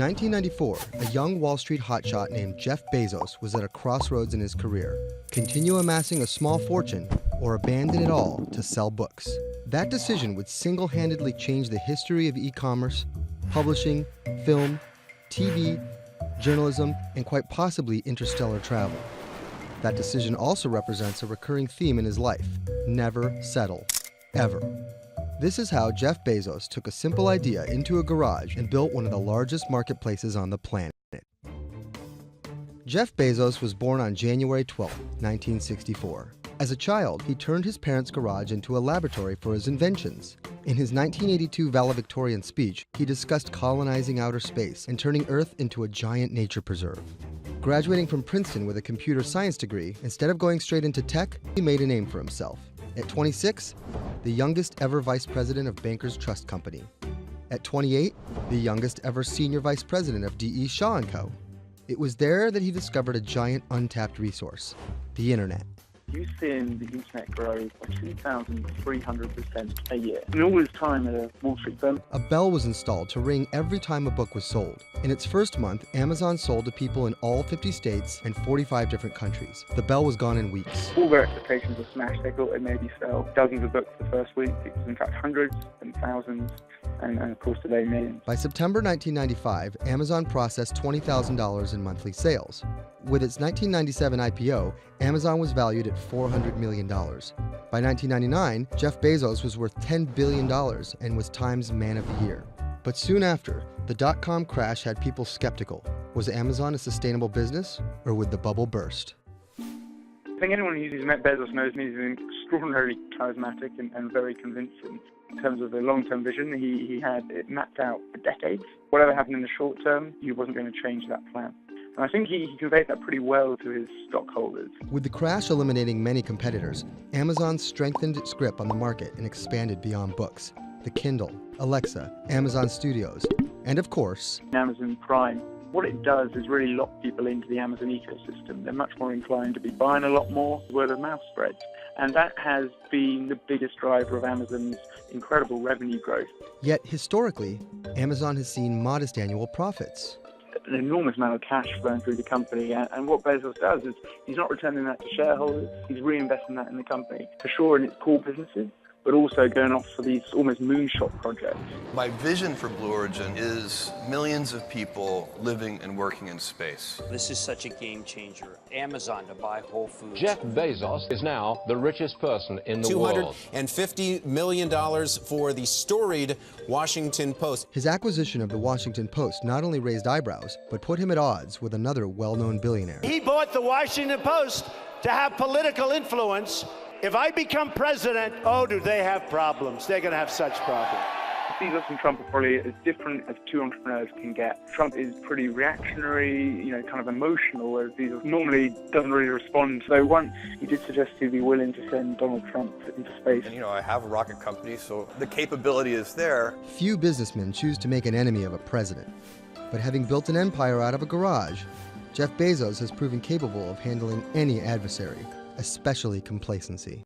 1994, a young Wall Street hotshot named Jeff Bezos was at a crossroads in his career. Continue amassing a small fortune or abandon it all to sell books. That decision would single-handedly change the history of e-commerce, publishing, film, TV, journalism, and quite possibly interstellar travel. That decision also represents a recurring theme in his life: never settle, ever. This is how Jeff Bezos took a simple idea into a garage and built one of the largest marketplaces on the planet. Jeff Bezos was born on January 12, 1964. As a child, he turned his parents' garage into a laboratory for his inventions. In his 1982 valedictorian speech, he discussed colonizing outer space and turning Earth into a giant nature preserve. Graduating from Princeton with a computer science degree, instead of going straight into tech, he made a name for himself. At 26, the youngest ever vice president of Bankers Trust Company. At 28, the youngest ever senior vice president of D.E. Shaw & Co. It was there that he discovered a giant untapped resource: the internet. You've seen the internet grow by 2,300% a year. In all his time at a Wall Street firm, A bell was installed to ring every time a book was sold. In its first month, Amazon sold to people in all 50 states and 45 different countries. The bell was gone in weeks. all their expectations were smashed. They thought they'd maybe sell dozens of books the first week. It was in fact hundreds and thousands, and of course today millions. By September 1995, Amazon processed $20,000 in monthly sales. With its 1997 IPO, Amazon was valued at $400 million. By 1999, Jeff Bezos was worth $10 billion and was Time's Man of the Year. But soon after, the dot-com crash had people skeptical. Was Amazon a sustainable business, or would the bubble burst? I think anyone who's met Bezos knows he's extraordinarily charismatic and very convincing. In terms of the long-term vision, he had it mapped out for decades. Whatever happened in the short term, he wasn't going to change that plan. And I think he conveyed that pretty well to his stockholders. With the crash eliminating many competitors, Amazon strengthened its grip on the market and expanded beyond books. The Kindle, Alexa, Amazon Studios, and of course, Amazon Prime. What it does is really lock people into the Amazon ecosystem. They're much more inclined to be buying a lot more, word of mouth spreads. And that has been the biggest driver of Amazon's incredible revenue growth. Yet historically, Amazon has seen modest annual profits. An enormous amount of cash flowing through the company, and what Bezos does is he's not returning that to shareholders, he's reinvesting that in the company, for sure in its core businesses, but also going off for these almost moonshot projects. My vision for Blue Origin is millions of people living and working in space. This is such a game changer. Amazon to buy Whole Foods. Jeff Bezos is now the richest person in the world. $250 million for the storied Washington Post. His acquisition of the Washington Post not only raised eyebrows, but put him at odds with another well-known billionaire. He bought the Washington Post to have political influence. If I become president, oh, do they have problems? They're going to have such problems. Bezos and Trump are probably as different as two entrepreneurs can get. Trump is pretty reactionary, kind of emotional, whereas Bezos normally doesn't really respond. So once he did suggest he'd be willing to send Donald Trump into space. And I have a rocket company, so the capability is there. Few businessmen choose to make an enemy of a president. But having built an empire out of a garage, Jeff Bezos has proven capable of handling any adversary, especially complacency.